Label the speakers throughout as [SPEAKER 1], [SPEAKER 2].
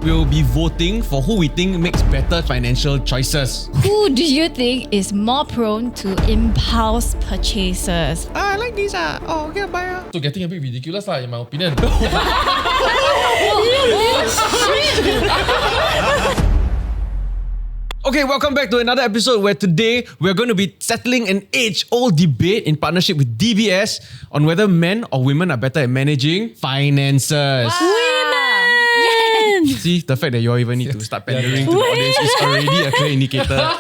[SPEAKER 1] we'll be voting for who we think makes better financial choices.
[SPEAKER 2] Who do you think is more prone to impulse purchases?
[SPEAKER 1] I like this. Oh, okay, buy.
[SPEAKER 3] So getting a bit ridiculous in my opinion.
[SPEAKER 1] Okay, welcome back to another episode where today we're going to be settling an age-old debate in partnership with DBS on whether men or women are better at managing finances.
[SPEAKER 2] Women!
[SPEAKER 1] See, the fact that you all even need to start pandering to the audience is already a clear indicator.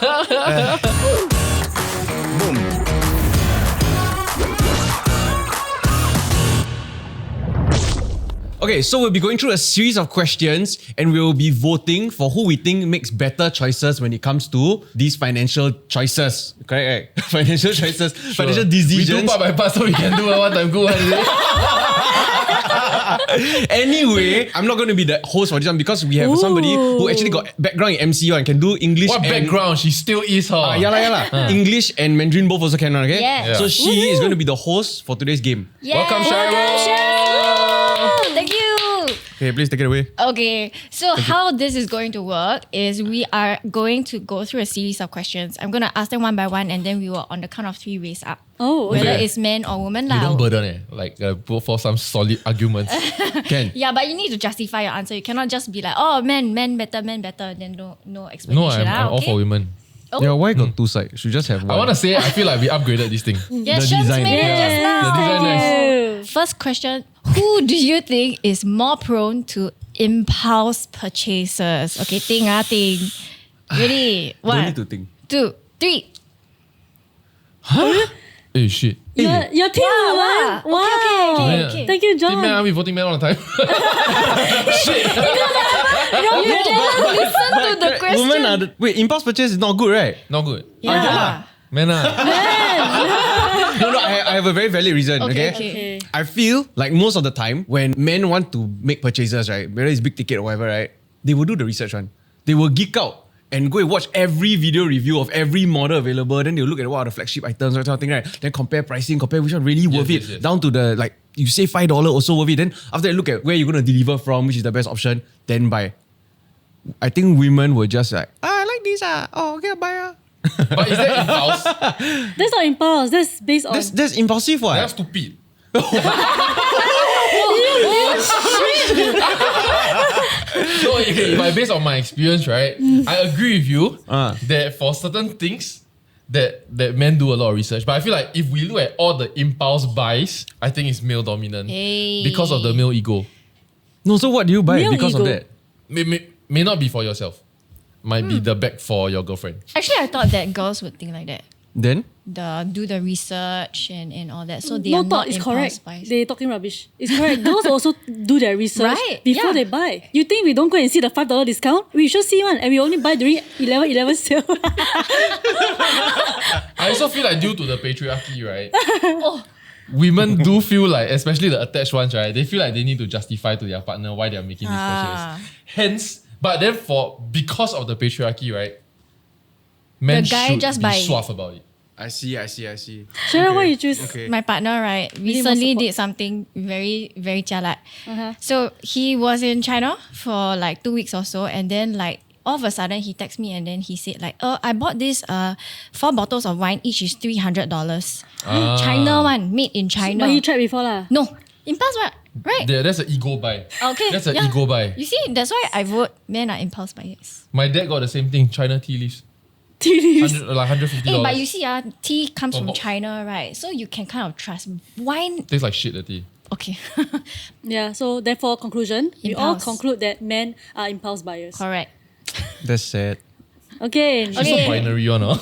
[SPEAKER 1] Okay, so we'll be going through a series of questions and we'll be voting for who we think makes better choices when it comes to these financial choices. Correct, right? Financial choices, financial decisions.
[SPEAKER 3] We do part by part so we can do a one-time good one.
[SPEAKER 1] Anyway, I'm not going to be the host for this one because we have somebody who actually got background in MCO and can do English.
[SPEAKER 3] What
[SPEAKER 1] and
[SPEAKER 3] background? She still is her.
[SPEAKER 1] English and Mandarin both also can, okay?
[SPEAKER 2] Yeah.
[SPEAKER 1] So she is going to be the host for today's game.
[SPEAKER 2] Yeah.
[SPEAKER 3] Welcome, Cheryl.
[SPEAKER 2] Thank you.
[SPEAKER 1] Okay, please take it away.
[SPEAKER 2] Okay, so how this is going to work is we are going to go through a series of questions. I'm going to ask them one by one and then we will on the count of three raise up.
[SPEAKER 4] Oh,
[SPEAKER 2] Whether
[SPEAKER 3] okay.
[SPEAKER 2] it's men or women.
[SPEAKER 3] You don't burden go for some solid arguments.
[SPEAKER 1] Can.
[SPEAKER 2] Yeah, but you need to justify your answer. You cannot just be like, oh, men better, then no explanation.
[SPEAKER 3] No, I'm all for women.
[SPEAKER 2] Oh.
[SPEAKER 1] Yeah, why got two sides? Should just have one.
[SPEAKER 3] I want to say, I feel like we upgraded this thing.
[SPEAKER 2] Yeah,
[SPEAKER 1] The
[SPEAKER 2] Shams
[SPEAKER 1] design.
[SPEAKER 2] made it just now.
[SPEAKER 3] The design nice.
[SPEAKER 2] First question, who do you think is more prone to impulse purchases? Okay, think. Ready?
[SPEAKER 1] Don't
[SPEAKER 2] One,
[SPEAKER 1] need to think.
[SPEAKER 2] 2, 3.
[SPEAKER 3] Hey, shit.
[SPEAKER 4] Your team
[SPEAKER 2] Wow.
[SPEAKER 4] Wow.
[SPEAKER 2] Okay.
[SPEAKER 4] Thank you,
[SPEAKER 3] Team
[SPEAKER 4] John.
[SPEAKER 3] man, are we voting men all the time?
[SPEAKER 2] Listen to the question.
[SPEAKER 1] Women are wait, impulse purchase is not good, right?
[SPEAKER 3] Not good.
[SPEAKER 2] Yeah.
[SPEAKER 3] Men
[SPEAKER 1] No, I have a very valid reason, okay?
[SPEAKER 4] Okay.
[SPEAKER 1] I feel like most of the time when men want to make purchases, right, whether it's big ticket or whatever, right, they will do the research one. They will geek out and go and watch every video review of every model available. Then they'll look at what are the flagship items, that sort of thing, right? Then compare pricing, compare which one really worth it.
[SPEAKER 3] Yes.
[SPEAKER 1] Down to the, like, you save $5 also worth it. Then after that, look at where you're going to deliver from, which is the best option, then buy. I think women were just like, I like this. Oh, okay, buy.
[SPEAKER 3] But is that impulse?
[SPEAKER 4] That's not impulse. That's based on.
[SPEAKER 1] That's impulsive, what?
[SPEAKER 3] That's stupid. So if I based on my experience, right, I agree with you that for certain things that men do a lot of research. But I feel like if we look at all the impulse buys, I think it's male dominant because of the male ego.
[SPEAKER 1] No, so what do you buy
[SPEAKER 4] Male
[SPEAKER 1] because of
[SPEAKER 4] ego.
[SPEAKER 1] that?
[SPEAKER 3] May not be for yourself. Might be the bag for your girlfriend.
[SPEAKER 2] Actually, I thought that girls would think like that.
[SPEAKER 1] Then?
[SPEAKER 2] Do the research and all that. So they
[SPEAKER 4] no
[SPEAKER 2] are
[SPEAKER 4] thought
[SPEAKER 2] not
[SPEAKER 4] is
[SPEAKER 2] impulse
[SPEAKER 4] correct.
[SPEAKER 2] buys.
[SPEAKER 4] They talking rubbish. It's correct. Girls also do their research
[SPEAKER 2] Right,
[SPEAKER 4] before
[SPEAKER 2] yeah.
[SPEAKER 4] they buy. You think we don't go and see the $5 discount? We should see one, and we only buy during 11/11 sale.
[SPEAKER 3] I also feel like due to the patriarchy, right? Women do feel like, especially the attached ones, right? They feel like they need to justify to their partner why they are making this purchase. Hence, but then because of the patriarchy, right? Men
[SPEAKER 2] The guy
[SPEAKER 3] should
[SPEAKER 2] just
[SPEAKER 3] be
[SPEAKER 2] buy.
[SPEAKER 3] suave about it.
[SPEAKER 1] I see.
[SPEAKER 4] Cheryl, why you choose?
[SPEAKER 1] Okay.
[SPEAKER 2] My partner, right,
[SPEAKER 4] more
[SPEAKER 2] recently
[SPEAKER 4] support.
[SPEAKER 2] did something very, very jialat. So he was in China for like 2 weeks or so, and then like all of a sudden he texted me and then he said like, I bought this 4 bottles of wine, each is $300. China one, made in China.
[SPEAKER 4] But he tried before lah.
[SPEAKER 2] No, impulse what? Right?
[SPEAKER 3] That's an ego buy.
[SPEAKER 2] Okay.
[SPEAKER 3] That's an
[SPEAKER 2] yeah.
[SPEAKER 3] ego buy.
[SPEAKER 2] You see, that's why I vote men are impulse buyers.
[SPEAKER 3] My dad got the same thing, China tea leaves. 150
[SPEAKER 2] Hey,
[SPEAKER 3] dollars.
[SPEAKER 2] but you see, tea comes
[SPEAKER 3] Per
[SPEAKER 2] from
[SPEAKER 3] box.
[SPEAKER 2] China, right? So you can kind of trust wine.
[SPEAKER 3] Tastes like shit, the tea.
[SPEAKER 2] Okay,
[SPEAKER 4] Yeah. So therefore, conclusion: we all
[SPEAKER 2] Impulse.
[SPEAKER 4] conclude that men are impulse buyers.
[SPEAKER 2] correct.
[SPEAKER 1] That's sad.
[SPEAKER 4] Okay.
[SPEAKER 3] It's
[SPEAKER 2] Okay.
[SPEAKER 3] a binary one, huh?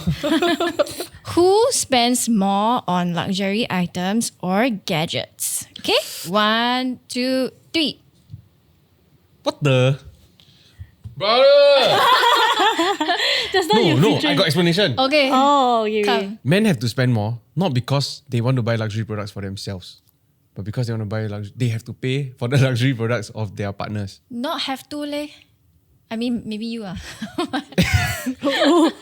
[SPEAKER 2] Who spends more on luxury items or gadgets? Okay, 1, 2, 3.
[SPEAKER 1] What the?
[SPEAKER 3] Brother!
[SPEAKER 4] That's not your
[SPEAKER 1] No,
[SPEAKER 4] feature.
[SPEAKER 1] I got explanation.
[SPEAKER 2] Okay.
[SPEAKER 4] Oh, okay.
[SPEAKER 2] Come.
[SPEAKER 1] Men have to spend more, not because they want to buy luxury products for themselves, but because they want to buy they have to pay for the luxury products of their partners.
[SPEAKER 2] Not have to leh. I mean, maybe you are.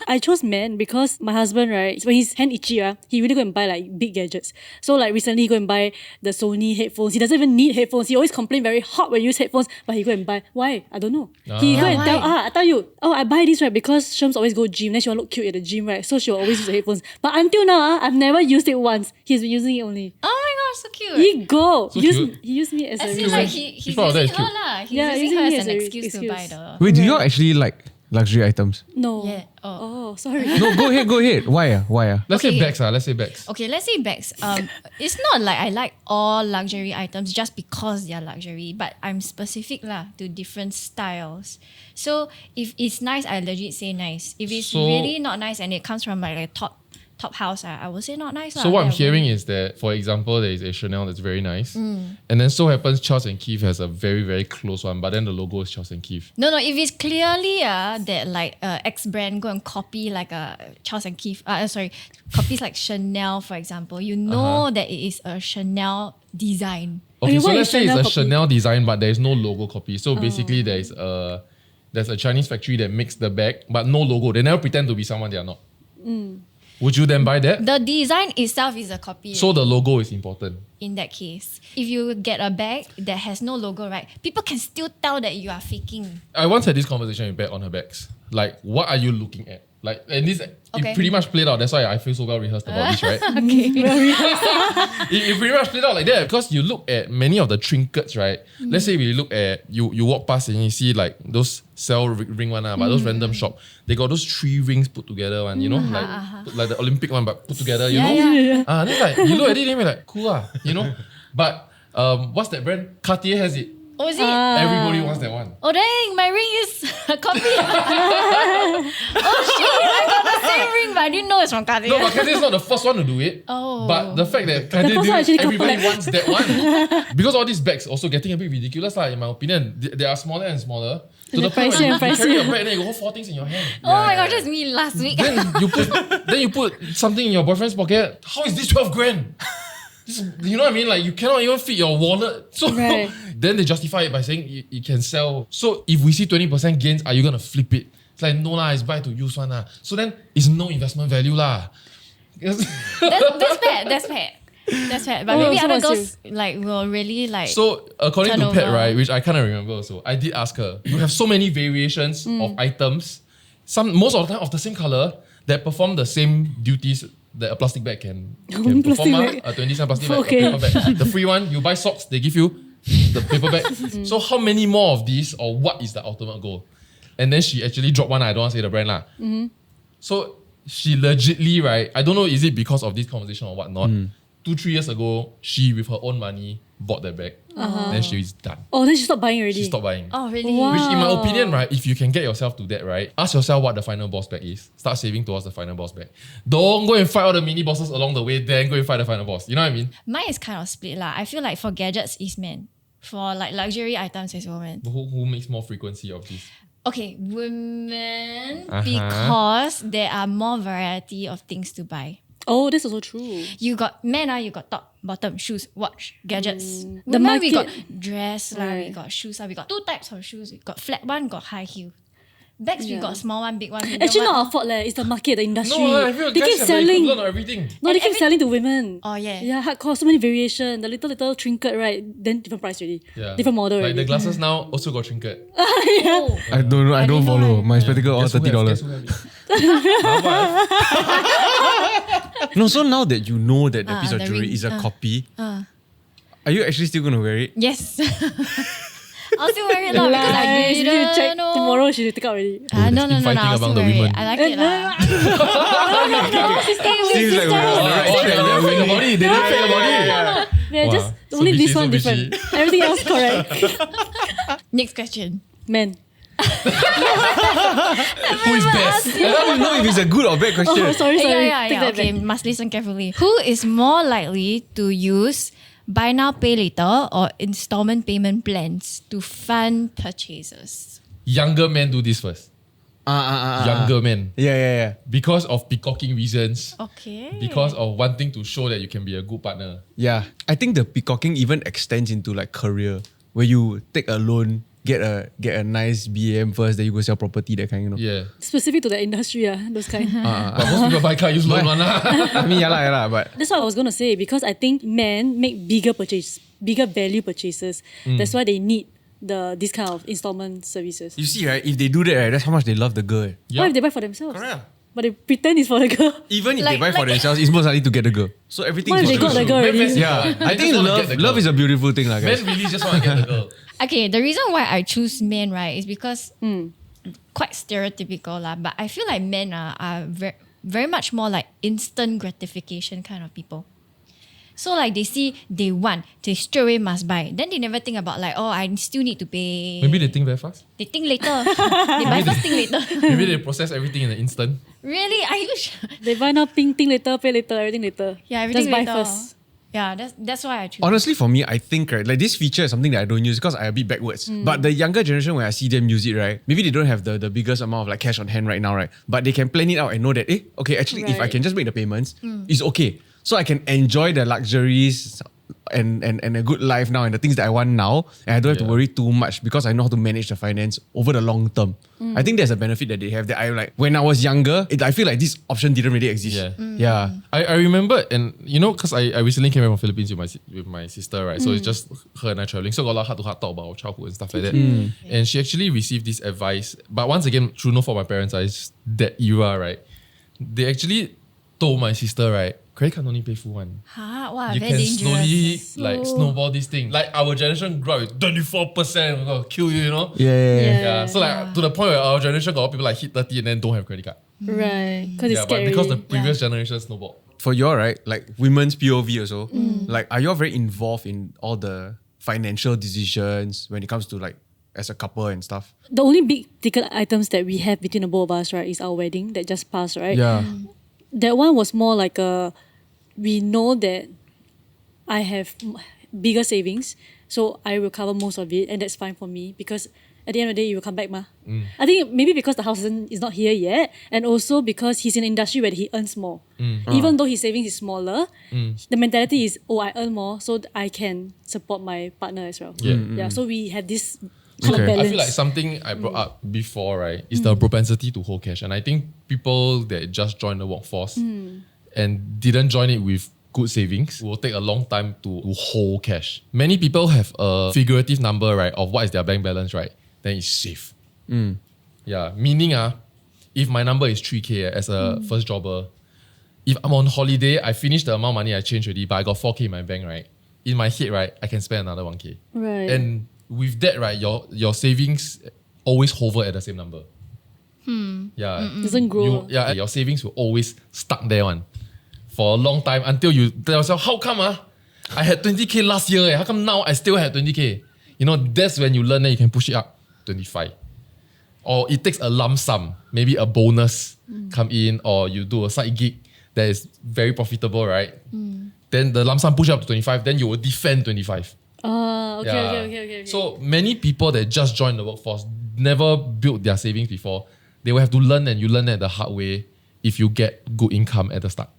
[SPEAKER 4] I chose men because my husband, right, when he's hand itchy, he really go and buy like big gadgets. So like recently he go and buy the Sony headphones. He doesn't even need headphones. He always complain very hot when he use headphones, but he go and buy. Why? I don't know. He go and
[SPEAKER 2] why?
[SPEAKER 4] tell, I tell you, I buy this, right, because Shams always go gym, then she want to look cute at the gym, right? So she'll always use the headphones. But until now, I've never used it once. He's been using it only.
[SPEAKER 2] Oh my gosh, so cute.
[SPEAKER 4] He go.
[SPEAKER 3] So
[SPEAKER 4] he
[SPEAKER 3] cute.
[SPEAKER 4] used me as
[SPEAKER 2] I
[SPEAKER 4] a
[SPEAKER 2] feel
[SPEAKER 4] reason.
[SPEAKER 2] like he's
[SPEAKER 3] Proud of that,
[SPEAKER 2] using
[SPEAKER 3] it's
[SPEAKER 2] her
[SPEAKER 3] cute.
[SPEAKER 2] lah. He's
[SPEAKER 4] Yeah,
[SPEAKER 2] using her
[SPEAKER 4] using me
[SPEAKER 2] as an
[SPEAKER 4] as a
[SPEAKER 2] excuse to
[SPEAKER 4] excuse.
[SPEAKER 2] buy the...
[SPEAKER 1] Wait, do you all actually like luxury items?
[SPEAKER 4] No.
[SPEAKER 2] Yeah. Oh.
[SPEAKER 4] Oh, sorry.
[SPEAKER 1] No, go ahead. Why? Why?
[SPEAKER 3] Let's say
[SPEAKER 2] Okay.
[SPEAKER 3] bags. Let's say bags.
[SPEAKER 2] Okay, let's say bags. It's not like I like all luxury items just because they are luxury, but I'm specific lah to different styles. So if it's nice, I legit say nice. If it's
[SPEAKER 3] So-
[SPEAKER 2] really not nice and it comes from like a top house, I will say not nice lah.
[SPEAKER 3] So what I'm
[SPEAKER 2] Then I
[SPEAKER 3] hearing
[SPEAKER 2] won't.
[SPEAKER 3] is that, for example, there is a Chanel that's very nice, and then so happens Charles and Keith has a very, very close one, but then the logo is Charles and Keith.
[SPEAKER 2] No, if it's clearly that like X brand go and copy like a Charles and Keith, copies like Chanel, for example, you know that it is a Chanel design.
[SPEAKER 3] Okay,
[SPEAKER 4] Okay,
[SPEAKER 3] so
[SPEAKER 4] what
[SPEAKER 3] let's
[SPEAKER 4] is
[SPEAKER 3] say it's
[SPEAKER 4] Chanel
[SPEAKER 3] a
[SPEAKER 4] copy?
[SPEAKER 3] Chanel design, but there is no logo copy. So basically, there's a Chinese factory that makes the bag, but no logo. They never pretend to be someone they are not. Would you then buy that?
[SPEAKER 2] The design itself is a copy.
[SPEAKER 3] So the logo is important.
[SPEAKER 2] In that case, if you get a bag that has no logo, right, people can still tell that you are faking.
[SPEAKER 3] I once had this conversation with Beck on her bags. Like, what are you looking at? Like, and this
[SPEAKER 2] Okay.
[SPEAKER 3] it pretty much played out. That's why I feel so well rehearsed about this, right? It pretty much played out like that because you look at many of the trinkets, right? Let's say we look at you walk past and you see like those sell ring one, but those random shop, they got those 3 rings put together one, you know, like the Olympic one, but put together, you know.
[SPEAKER 2] Yeah.
[SPEAKER 3] Then like you look at it, and you're like, cool, you know. But what's that brand? Cartier has it.
[SPEAKER 2] Oh, is it?
[SPEAKER 3] Everybody wants that one.
[SPEAKER 2] Oh dang, my ring is a copy. Oh shit, I got the same ring, but I didn't know it's from Cartier.
[SPEAKER 3] No, but Cartier is not the first one to do it.
[SPEAKER 2] Oh.
[SPEAKER 3] But the fact that Cartier
[SPEAKER 4] first
[SPEAKER 3] did
[SPEAKER 4] one
[SPEAKER 3] it,
[SPEAKER 4] actually
[SPEAKER 3] everybody
[SPEAKER 4] couple.
[SPEAKER 3] wants that one. Because all these bags also getting a bit ridiculous, in my opinion. They are smaller and smaller. To the point
[SPEAKER 4] pricier
[SPEAKER 3] where
[SPEAKER 4] and
[SPEAKER 3] you carry a
[SPEAKER 4] pricier.
[SPEAKER 3] bag and then you hold 4 things in your hand.
[SPEAKER 2] Oh my gosh, that's me last week.
[SPEAKER 3] Then you put something in your boyfriend's pocket. How is this 12 grand? You know what I mean? Like you cannot even fit your wallet. So
[SPEAKER 4] Right.
[SPEAKER 3] then they justify it by saying it can sell. So if we see 20% gains, are you gonna flip it? It's like no lah, it's buy to use one lah. So then it's no investment value lah.
[SPEAKER 2] That's bad. That's bad. But
[SPEAKER 4] Oh,
[SPEAKER 2] maybe
[SPEAKER 4] so
[SPEAKER 2] other
[SPEAKER 4] what's
[SPEAKER 2] girls like will really like.
[SPEAKER 3] So according to
[SPEAKER 2] turnover.
[SPEAKER 3] Pat, right, which I kind of remember also, I did ask her. You have so many variations of items, most of the time of the same color that perform the same duties that a plastic bag can perform.
[SPEAKER 4] Plastic bag.
[SPEAKER 3] A 20-cent plastic bag,
[SPEAKER 4] Okay.
[SPEAKER 3] a paper bag. The free one, you buy socks, they give you the paper bag. So how many more of these, or what is the ultimate goal? And then she actually dropped one. I don't want to say the brand lah. So she legitly, right? I don't know, is it because of this conversation or whatnot? 2-3 years ago, she with her own money bought that bag. Then she's done.
[SPEAKER 4] Oh, then she stopped buying already.
[SPEAKER 3] She stopped buying.
[SPEAKER 2] Oh really?
[SPEAKER 4] Wow.
[SPEAKER 3] Which, in my opinion, right, if you can get yourself to that, right, ask yourself what the final boss bag is. Start saving towards the final boss bag. Don't go and fight all the mini bosses along the way, then go and fight the final boss. You know what I mean?
[SPEAKER 2] Mine is kind of split lah. I feel like for gadgets is men. For like luxury items is women.
[SPEAKER 3] But who makes more frequency of this?
[SPEAKER 2] Okay, women
[SPEAKER 3] Uh-huh.
[SPEAKER 2] because there are more variety of things to buy.
[SPEAKER 4] Oh, that's also true.
[SPEAKER 2] You got men, you got top, bottom, shoes, watch, gadgets.
[SPEAKER 4] The
[SPEAKER 2] Women, we got
[SPEAKER 4] market-
[SPEAKER 2] dress, we
[SPEAKER 4] Right.
[SPEAKER 2] got shoes, we got 2 types of shoes. We got flat one, got high heel. Bags, we
[SPEAKER 4] Yeah.
[SPEAKER 2] got small one, big one. medium
[SPEAKER 4] Actually,
[SPEAKER 2] one.
[SPEAKER 4] not our fault, it's the market, the industry.
[SPEAKER 3] No, I feel
[SPEAKER 4] they
[SPEAKER 3] guys
[SPEAKER 4] keep
[SPEAKER 3] have the
[SPEAKER 4] selling.
[SPEAKER 3] equivalent of everything.
[SPEAKER 4] No, they keep selling to women.
[SPEAKER 2] Oh, yeah.
[SPEAKER 4] Yeah, hardcore, so many variation. The little trinket, right? Then different price already.
[SPEAKER 3] Yeah.
[SPEAKER 4] Different model
[SPEAKER 3] Like
[SPEAKER 4] already.
[SPEAKER 3] the glasses now also got trinket.
[SPEAKER 2] Oh.
[SPEAKER 1] I don't know. I don't
[SPEAKER 2] didn't know,
[SPEAKER 1] follow.
[SPEAKER 2] right?
[SPEAKER 1] My spectacle all
[SPEAKER 3] Guess who has-
[SPEAKER 1] $30.
[SPEAKER 3] guess who have it?
[SPEAKER 1] No, so now that you know that the piece of
[SPEAKER 2] the
[SPEAKER 1] jewelry
[SPEAKER 2] ring.
[SPEAKER 1] is a copy, are you actually still going to wear it?
[SPEAKER 2] Yes. I'll still wear it now because I
[SPEAKER 4] Lies. You
[SPEAKER 2] didn't
[SPEAKER 4] check
[SPEAKER 2] know.
[SPEAKER 4] tomorrow. She will take out already.
[SPEAKER 2] No,
[SPEAKER 3] There's
[SPEAKER 2] I'll
[SPEAKER 3] infighting
[SPEAKER 2] still
[SPEAKER 3] among the
[SPEAKER 2] wear it.
[SPEAKER 3] women.
[SPEAKER 2] I like it lah.
[SPEAKER 1] Seems like we're on the right
[SPEAKER 3] Oh,
[SPEAKER 1] track.
[SPEAKER 3] they didn't fake about it. They didn't fake about it.
[SPEAKER 4] Yeah,
[SPEAKER 3] Wow,
[SPEAKER 4] just
[SPEAKER 3] so
[SPEAKER 4] only
[SPEAKER 3] bitchy,
[SPEAKER 4] this
[SPEAKER 3] so
[SPEAKER 4] one different. Everything else correct.
[SPEAKER 2] Next question.
[SPEAKER 4] Men.
[SPEAKER 3] Who is best?
[SPEAKER 1] I don't know if it's a good or bad question.
[SPEAKER 4] Oh, sorry.
[SPEAKER 2] Yeah.
[SPEAKER 4] Take that
[SPEAKER 2] Okay,
[SPEAKER 4] back.
[SPEAKER 2] must listen carefully. Who is more likely to use buy now, pay later or installment payment plans to fund purchases?
[SPEAKER 3] Younger men do this first. Younger men.
[SPEAKER 1] Yeah.
[SPEAKER 3] Because of peacocking reasons.
[SPEAKER 2] Okay.
[SPEAKER 3] Because of wanting to show that you can be a good partner.
[SPEAKER 1] Yeah. I think the peacocking even extends into like career, where you take a loan get a nice BM first, then you go sell property, that kind,
[SPEAKER 3] Yeah.
[SPEAKER 4] Specific to the industry, those kind.
[SPEAKER 3] But most people buy car use loan one.
[SPEAKER 1] I mean, yeah lah, but
[SPEAKER 4] That's what I was going to say, because I think men make bigger value purchases. That's why they need this kind of installment services.
[SPEAKER 1] you see, right, if they do that, right, that's how much they love the girl.
[SPEAKER 4] What if they buy for themselves?
[SPEAKER 1] Correct.
[SPEAKER 4] But they pretend it's for the girl.
[SPEAKER 1] Even if
[SPEAKER 2] Like-
[SPEAKER 1] they buy for
[SPEAKER 2] like-
[SPEAKER 1] themselves, it's most likely to get the girl. So everything's
[SPEAKER 4] What if they got the girl already?
[SPEAKER 1] Yeah, I think love is a beautiful thing, like guys.
[SPEAKER 3] Men really just want to get the girl.
[SPEAKER 2] Okay, the reason why I choose men, right, is because quite stereotypical lah. But I feel like men are very, very much more like instant gratification kind of people. So like they see, they want, they straight away must buy. Then they never think about like, oh, I still need to pay.
[SPEAKER 3] Maybe they think very fast.
[SPEAKER 2] They think later. They buy first, think later.
[SPEAKER 3] Maybe they process everything in an instant.
[SPEAKER 2] Really? Are you sure?
[SPEAKER 4] They buy now, think later, pay later, everything later.
[SPEAKER 2] Yeah, everything
[SPEAKER 4] Just buy
[SPEAKER 2] later.
[SPEAKER 4] first.
[SPEAKER 2] Yeah, that's why I choose.
[SPEAKER 1] Honestly, for me, I think, right, like this feature is something that I don't use because I'm a bit backwards. But the younger generation, when I see them use it, right, maybe they don't have the biggest amount of like cash on hand right now, right? But they can plan it out and know that, okay, actually, if I
[SPEAKER 4] Right.
[SPEAKER 1] can just make the payments, it's okay. So I can enjoy the luxuries and a good life now and the things that I want now, and I don't have to
[SPEAKER 3] Yeah.
[SPEAKER 1] worry too much because I know how to manage the finance over the long term. I think there's a benefit that they have that I like. When I was younger, I feel like this option didn't really exist.
[SPEAKER 3] Yeah.
[SPEAKER 1] Yeah.
[SPEAKER 3] I remember, and you know, because I recently came back from Philippines with my sister, right? So it's just her and I traveling. So got a lot of heart-to-heart talk about our childhood and stuff like that. And she actually received this advice. But once again, through no fault of my parents, it's that era, right? They actually told my sister, right, credit card only pay full one.
[SPEAKER 2] Wow,
[SPEAKER 3] You
[SPEAKER 2] very
[SPEAKER 3] can
[SPEAKER 2] dangerous.
[SPEAKER 3] slowly like snowball this thing. Like our generation grew up with 24%, gonna kill you, you know?
[SPEAKER 1] Yeah.
[SPEAKER 3] So like to the point where our generation got a lot of people like hit 30 and then don't have credit card.
[SPEAKER 4] Right. Because it's
[SPEAKER 3] Yeah, but
[SPEAKER 4] scary.
[SPEAKER 3] because the previous generation snowballed.
[SPEAKER 1] For you, right, like women's POV also, like are you all very involved in all the financial decisions when it comes to like as a couple and stuff?
[SPEAKER 4] The only big ticket items that we have between the both of us, right, is our wedding that just passed, right?
[SPEAKER 1] Yeah.
[SPEAKER 4] That one was more like we know that I have bigger savings, so I will cover most of it, and that's fine for me because at the end of the day, you will come back, ma. I think maybe because the house is not here yet, and also because he's in an industry where he earns more. Even though his savings is smaller, the mentality is, oh, I earn more, so I can support my partner as well.
[SPEAKER 3] Yeah.
[SPEAKER 4] So we have this kind of
[SPEAKER 1] Okay.
[SPEAKER 4] balance.
[SPEAKER 3] I feel like something I brought up before, right, is the propensity to hold cash. And I think people that just joined the workforce and didn't join it with good savings will take a long time to hold cash. Many people have a figurative number, right, of what is their bank balance, right? Then it's safe. Yeah, meaning if my number is 3K as a first jobber, if I'm on holiday, I finish the amount of money I changed already, but I got 4K in my bank, right? In my head, right, I can spend another 1K.
[SPEAKER 4] Right.
[SPEAKER 3] And with that, right, your savings always hover at the same number. Yeah.
[SPEAKER 4] Doesn't grow.
[SPEAKER 3] Your savings will always stuck there one for a long time until you tell yourself, how come I had 20K last year, how come now I still have 20K? You know, that's when you learn that you can push it up 25. Or it takes a lump sum, maybe a bonus come in, or you do a side gig that is very profitable, right? Then the lump sum push up to 25, then you will defend 25.
[SPEAKER 4] Okay.
[SPEAKER 3] So many people that just joined the workforce never built their savings before. They will have to learn, and you learn it the hard way if you get good income at the start.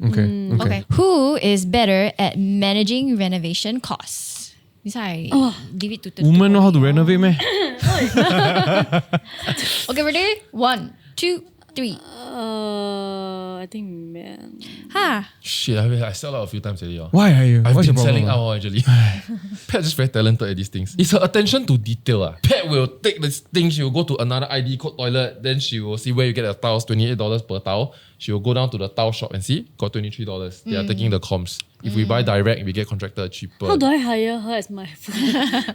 [SPEAKER 2] Okay. Who is better at managing renovation costs? This I leave it to
[SPEAKER 1] Women know how to renovate, man.
[SPEAKER 2] Okay, ready? 1, 2, 3.
[SPEAKER 4] I think man.
[SPEAKER 3] Shit, I sell out a few times already.
[SPEAKER 1] Why are you?
[SPEAKER 3] I've
[SPEAKER 1] What's
[SPEAKER 3] been
[SPEAKER 1] your
[SPEAKER 3] selling
[SPEAKER 1] problem?
[SPEAKER 3] out actually. Pat is very talented at these things. It's her attention to detail. Pat will take this thing, she will go to another ID code toilet, then she will see where you get the tiles, $28 per tile. She will go down to the tile shop and see, got $23. They are taking the comms. If we buy direct, we get contracted cheaper.
[SPEAKER 4] How do I hire her as my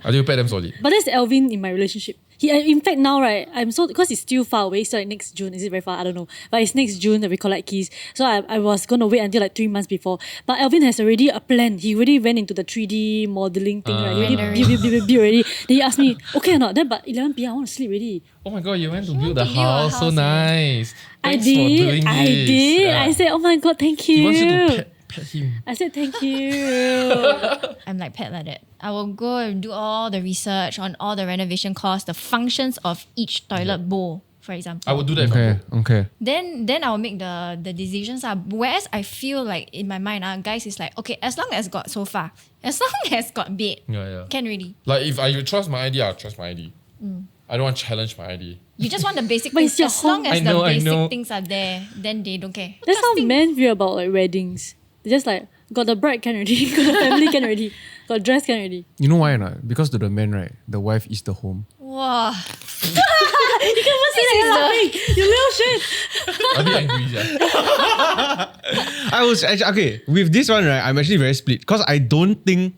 [SPEAKER 3] I do pay them solid.
[SPEAKER 4] But that's Alvin in my relationship. In fact, now, right, I'm so, because it's still far away, so like next June, is it very far? I don't know. But it's next June that we collect keys. So I was going to wait until like 3 months before. But Alvin has already a plan. He already went into the 3D modeling thing, right? He already build already. Then he asked me, okay or not? Then, but 11 p.m, I want to sleep already.
[SPEAKER 3] Oh my god, you went to build the
[SPEAKER 2] to build a
[SPEAKER 3] house. So
[SPEAKER 2] house,
[SPEAKER 3] nice.
[SPEAKER 4] I
[SPEAKER 3] Thanks for doing
[SPEAKER 4] did.
[SPEAKER 3] this. Yeah.
[SPEAKER 4] I said, oh my God, thank you.
[SPEAKER 3] He wants you to pet him.
[SPEAKER 4] I said, thank you.
[SPEAKER 2] I'm like Pat like that. I will go and do all the research on all the renovation costs, the functions of each toilet bowl for example.
[SPEAKER 3] I would do that.
[SPEAKER 1] Okay, okay.
[SPEAKER 2] Then I'll make the decisions. Whereas I feel like in my mind, guys is like, okay, as long as got sofa, as long as got bed,
[SPEAKER 3] Yeah.
[SPEAKER 2] can really.
[SPEAKER 3] Like if I trust my ID, I'll trust my ID. I don't want to challenge my ID.
[SPEAKER 2] You just want the basic
[SPEAKER 4] But
[SPEAKER 2] things.
[SPEAKER 4] it's your
[SPEAKER 2] As long
[SPEAKER 4] home.
[SPEAKER 2] as
[SPEAKER 3] I know,
[SPEAKER 2] the
[SPEAKER 3] I
[SPEAKER 2] basic
[SPEAKER 3] know.
[SPEAKER 2] things are there, then they don't care.
[SPEAKER 4] That's how men feel about like weddings. They just like got the bride can already, got the family can already, got dress can already.
[SPEAKER 1] You know why or not? Because to the men, right, the wife is the home.
[SPEAKER 2] Wow.
[SPEAKER 4] You can't even say that you're laughing. You little shit.
[SPEAKER 3] I'm a bit angry, yeah.
[SPEAKER 1] I was actually, okay, with this one, right, I'm actually very split because I don't think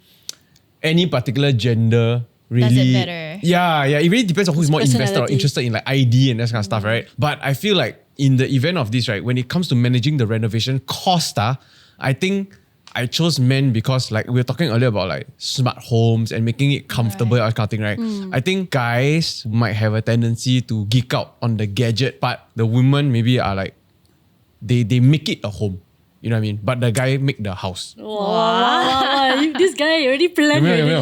[SPEAKER 1] any particular gender really.
[SPEAKER 2] Does it matter?
[SPEAKER 1] Yeah, it really depends on who's more invested or
[SPEAKER 4] Personality.
[SPEAKER 1] interested in like ID and that kind of stuff, right? But I feel like in the event of this, right, when it comes to managing the renovation cost, I think I chose men because like we were talking earlier about like smart homes and making it comfortable, that kind of thing, right? I think guys might have a tendency to geek out on the gadget, but the women maybe are like, they make it a home. You know what I mean? But the guy make the house.
[SPEAKER 4] Wow. This guy already planned already.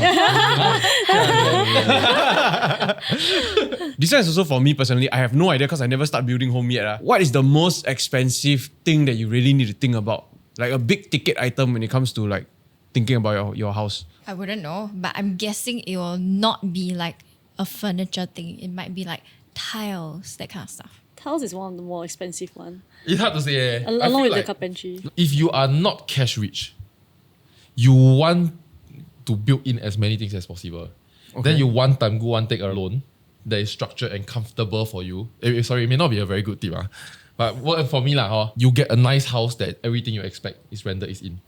[SPEAKER 1] This one is also for me personally. I have no idea because I never start building home yet. What is the most expensive thing that you really need to think about? Like a big ticket item when it comes to like thinking about your house.
[SPEAKER 2] I wouldn't know, but I'm guessing it will not be like a furniture thing. It might be like tiles, that kind of stuff.
[SPEAKER 4] Tiles is one of the more expensive one.
[SPEAKER 3] It's hard to say. I
[SPEAKER 4] Along
[SPEAKER 3] feel
[SPEAKER 4] with the
[SPEAKER 3] like
[SPEAKER 4] carpentry.
[SPEAKER 3] if you are not cash rich, you want to build in as many things as possible. Then you one time go and take a loan that is structured and comfortable for you. Sorry, it may not be a very good tip. But for me, you get a nice house that everything you expect is rendered is in.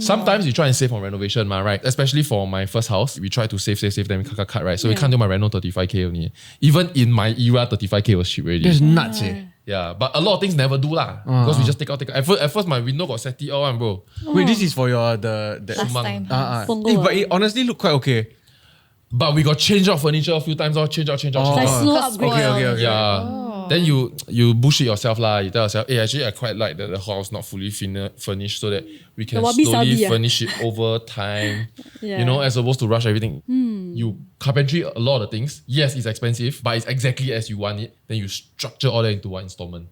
[SPEAKER 3] Sometimes you try and save on renovation, right? Especially for my first house, we try to save, then we cut, right? So we can't do my reno 35k only. Even in my era, 35k was cheap already.
[SPEAKER 1] That's nuts, eh?
[SPEAKER 3] Yeah, but a lot of things never do because we just take out. At first my window got SETI all one, bro.
[SPEAKER 1] Wait, this is for your the
[SPEAKER 2] Last
[SPEAKER 3] Sumang.
[SPEAKER 2] time.
[SPEAKER 4] Punggol,
[SPEAKER 1] but it honestly look quite okay.
[SPEAKER 3] But we got change out furniture a few times, change out.
[SPEAKER 4] Like slow
[SPEAKER 2] Cause
[SPEAKER 4] upgrade.
[SPEAKER 1] Okay.
[SPEAKER 3] Yeah. Then you bullshit yourself lah. You tell yourself, hey, actually I quite like that the house not fully furnished so that we can
[SPEAKER 4] The wabi-sabi,
[SPEAKER 3] slowly furnish it over time.
[SPEAKER 4] Yeah.
[SPEAKER 3] You know, as opposed to rush everything. You carpentry a lot of things. Yes, it's expensive, but it's exactly as you want it. Then you structure all that into one installment.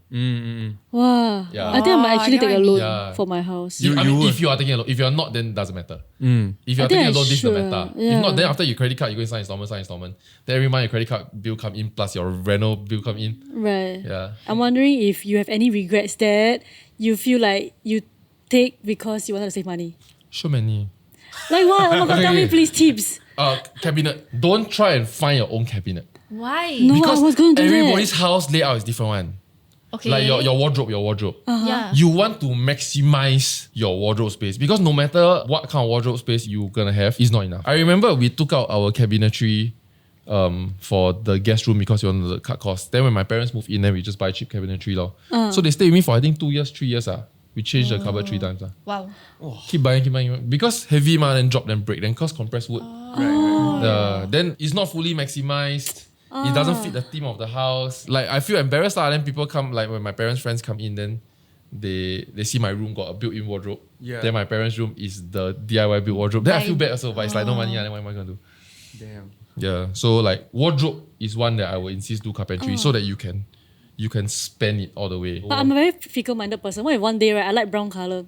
[SPEAKER 4] Wow.
[SPEAKER 3] Yeah.
[SPEAKER 4] I think I might actually take a loan
[SPEAKER 3] Yeah.
[SPEAKER 4] for my house.
[SPEAKER 3] I mean,
[SPEAKER 1] would.
[SPEAKER 3] if you are taking a loan, if you are not, then it doesn't matter. If you are
[SPEAKER 4] I think
[SPEAKER 3] taking a
[SPEAKER 4] I
[SPEAKER 3] loan, this is the
[SPEAKER 4] should,
[SPEAKER 3] matter.
[SPEAKER 4] yeah.
[SPEAKER 3] If not, then after your credit card, you go and sign installment. Then every month your credit card bill come in plus your reno bill come in.
[SPEAKER 4] Right.
[SPEAKER 3] Yeah.
[SPEAKER 4] I'm wondering if you have any regrets that you feel like you take because you wanted to save money.
[SPEAKER 3] So many.
[SPEAKER 4] Like what? Oh my god, tell me
[SPEAKER 3] Okay.
[SPEAKER 4] please tips.
[SPEAKER 3] Cabinet. Don't try and find your own cabinet.
[SPEAKER 2] Why?
[SPEAKER 4] No,
[SPEAKER 3] Because
[SPEAKER 4] I was going to do
[SPEAKER 3] everybody's
[SPEAKER 4] that.
[SPEAKER 3] house layout is different one.
[SPEAKER 2] Okay.
[SPEAKER 3] Like your wardrobe.
[SPEAKER 2] Yeah.
[SPEAKER 3] You want to maximize your wardrobe space because no matter what kind of wardrobe space you're gonna have, it's not enough. I remember we took out our cabinetry for the guest room because we wanted to cut costs. Then when my parents moved in, then we just buy cheap cabinetry. So they stayed with me for I think 2 years, 3 years. We changed the cupboard 3 times.
[SPEAKER 2] Wow.
[SPEAKER 3] Keep buying. Because heavy then drop, then break, then cost compressed wood. Then it's not fully maximized. It doesn't fit the theme of the house. Like I feel embarrassed then people come, like when my parents' friends come in, then they see my room got a built-in wardrobe.
[SPEAKER 1] Yeah.
[SPEAKER 3] Then my parents' room is the DIY built wardrobe. Then I feel bad also, but it's like no money, then what am I gonna do?
[SPEAKER 1] Damn.
[SPEAKER 3] Yeah. So like wardrobe is one that I will insist do carpentry so that you can spend it all the way.
[SPEAKER 4] But I'm a very fickle-minded person. What if one day, right, I like brown colour.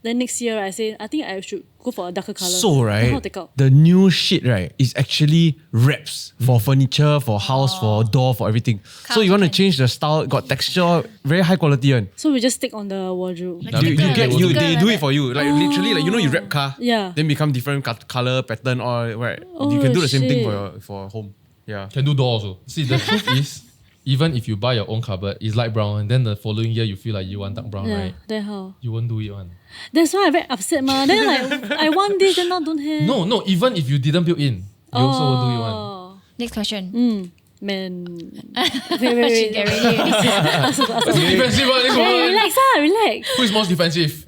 [SPEAKER 4] Then next year, I say, I think I should go for a darker colour.
[SPEAKER 1] So
[SPEAKER 4] Then
[SPEAKER 1] right,
[SPEAKER 4] how to take out?
[SPEAKER 1] the new shit right is actually wraps for furniture, for house, for door, for everything. So you want to change the style, got texture, very high quality one.
[SPEAKER 4] So we just stick on the wardrobe.
[SPEAKER 2] Like
[SPEAKER 1] You
[SPEAKER 2] sticker,
[SPEAKER 1] get
[SPEAKER 2] like
[SPEAKER 1] you
[SPEAKER 2] sticker
[SPEAKER 1] they
[SPEAKER 2] like
[SPEAKER 1] do
[SPEAKER 2] that.
[SPEAKER 1] it for you. Like literally, like you wrap car,
[SPEAKER 4] Yeah.
[SPEAKER 1] then become different color pattern or right. You
[SPEAKER 4] Oh,
[SPEAKER 1] can do the same thing
[SPEAKER 4] shit.
[SPEAKER 1] for home. Yeah.
[SPEAKER 3] Can do door also. See, the truth is, even if you buy your own cupboard, it's light brown, and then the following year you feel like you want dark brown,
[SPEAKER 4] Yeah,
[SPEAKER 3] right?
[SPEAKER 4] then how?
[SPEAKER 3] You won't do it one.
[SPEAKER 4] That's why I very upset, ma. Then like, I want this, then now don't have.
[SPEAKER 3] No, even if you didn't build in, you also won't do it one.
[SPEAKER 4] Oh.
[SPEAKER 2] Next question.
[SPEAKER 4] Man.
[SPEAKER 2] She
[SPEAKER 4] Wait.
[SPEAKER 2] get ready.
[SPEAKER 3] Defensive one, this
[SPEAKER 4] Hey,
[SPEAKER 3] one.
[SPEAKER 4] relax.
[SPEAKER 3] Who is most defensive?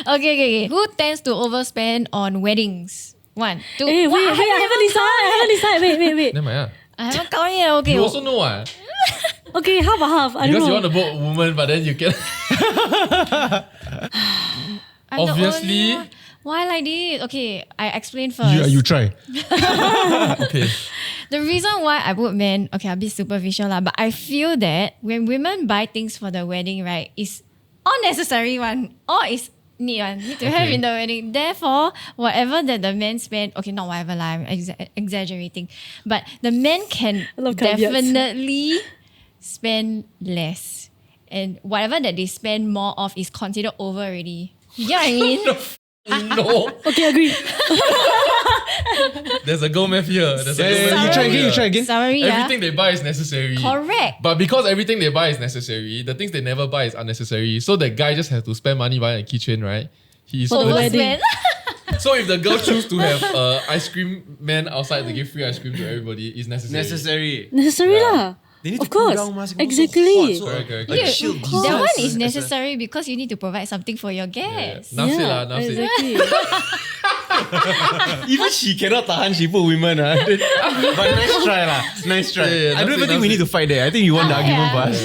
[SPEAKER 2] Okay. Who tends to overspend on weddings? 1, 2.
[SPEAKER 4] Hey, wait, I haven't decided. Wait.
[SPEAKER 3] Never mind.
[SPEAKER 2] I haven't count yet. Okay.
[SPEAKER 3] You also know what?
[SPEAKER 4] Okay, half. I
[SPEAKER 3] Because
[SPEAKER 4] don't
[SPEAKER 3] you
[SPEAKER 4] know.
[SPEAKER 3] want to vote woman, but then you can.
[SPEAKER 2] I'm the
[SPEAKER 3] Obviously,
[SPEAKER 2] only one. Why like this? Okay, I explain first.
[SPEAKER 1] You try.
[SPEAKER 3] Okay.
[SPEAKER 2] The reason why I put men, okay, I'll be superficial lah, but I feel that when women buy things for the wedding, right, it's unnecessary one, or it's need to have in the wedding. Therefore, whatever that the men spend, okay, not whatever lah, I'm exaggerating, but the men can
[SPEAKER 4] I love caveats.
[SPEAKER 2] definitely spend less. And whatever that they spend more of is considered over already. You get what I mean?
[SPEAKER 3] No.
[SPEAKER 4] Okay, agree.
[SPEAKER 3] There's a go math here. There's a go math
[SPEAKER 1] You try again.
[SPEAKER 2] Sorry,
[SPEAKER 3] Everything they buy is necessary.
[SPEAKER 2] Correct.
[SPEAKER 3] But because everything they buy is necessary, the things they never buy is unnecessary. So the guy just has to spend money buying a keychain, right? He is
[SPEAKER 4] For the
[SPEAKER 3] always-
[SPEAKER 4] wedding.
[SPEAKER 3] So if the girl choose to have ice cream man outside to give free ice cream to everybody, is necessary.
[SPEAKER 4] Necessary
[SPEAKER 3] Yeah.
[SPEAKER 4] lah.
[SPEAKER 1] They need to
[SPEAKER 4] Of course.
[SPEAKER 1] cool down, must go
[SPEAKER 4] Exactly.
[SPEAKER 1] so hot, so
[SPEAKER 3] Correct.
[SPEAKER 1] like
[SPEAKER 2] Dude,
[SPEAKER 1] chill
[SPEAKER 2] that
[SPEAKER 1] desserts
[SPEAKER 2] one is
[SPEAKER 1] as a-
[SPEAKER 2] necessary because you need to provide something for your guests.
[SPEAKER 3] Enough said lah, enough said.
[SPEAKER 4] exactly.
[SPEAKER 1] Even she cannot tahan, she put women. But nice try lah. Nice try.
[SPEAKER 3] Yeah,
[SPEAKER 1] I don't even
[SPEAKER 3] that's it,
[SPEAKER 1] think we need to fight there. I think you won the argument for us.